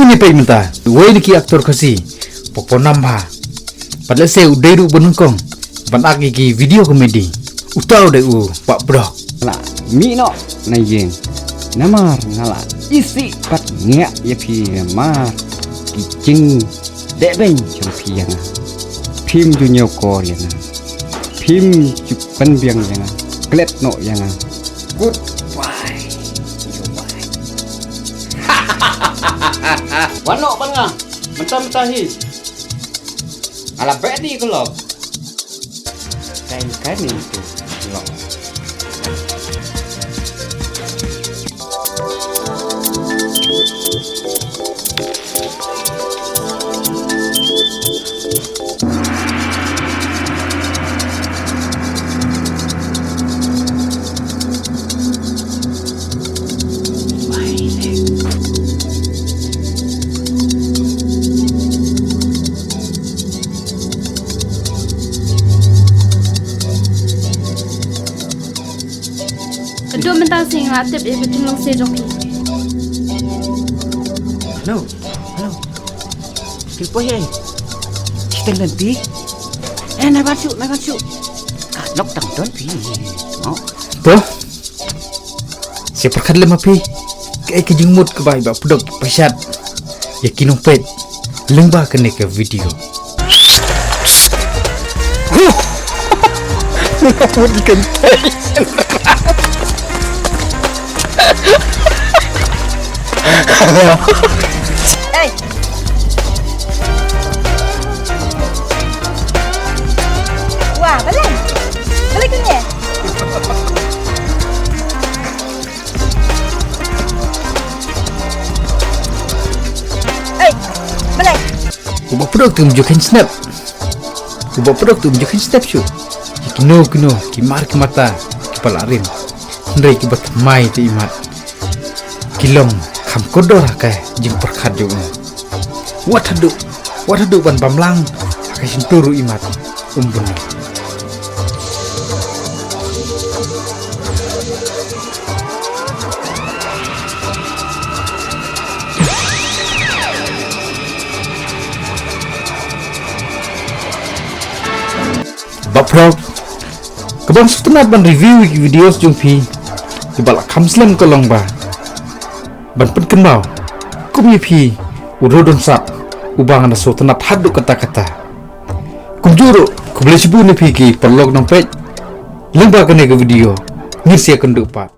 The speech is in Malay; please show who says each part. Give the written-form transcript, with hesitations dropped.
Speaker 1: ni pay minta wei ni ki aktor kasi popo namba padahal saya udah duduk benengkong ban agi ki video komedi utau de pak bro
Speaker 2: la mi no na yen namar ngala isi pat ngek ye pi mar ki jing de ben chong pi yang phim ju nhiều ko yang phim ju pan biang yang klet no yang goodbye wano banga mentah-mentah hi ala bedi ko lok kain ni tu lok
Speaker 3: Kedua mentang sing latip ya betul long sejoki.
Speaker 2: Hello. Kipo ye. Kita nanti. Nak masuk. Nok DANGDON pi. Tmoh.
Speaker 1: Tuh siapa kan lemah pi kayak kejengmut ke bayi bak pudok pasyat yakin umpet lembah kena ke video mau dikentai
Speaker 3: Hey. Wah, balik ni. Hey, balik.
Speaker 1: ubah pudok tu menunjukkan snap syu kino kimar ke mata kepala rim ndai ke bat mai te imat kilong kham kodor ka jing perkhat jo wat hadu ban bamlang ka sinturu imat umbun Baprok kebang setenat ban review videos jumpi di balak kamslam kolong ba ban pen kenbau kum yipi urodon sak ubang na so tenat hadu kata-kata kum juru ku boleh sibu ni piki perlog nampet lembah kene ke video ngirsia kendupat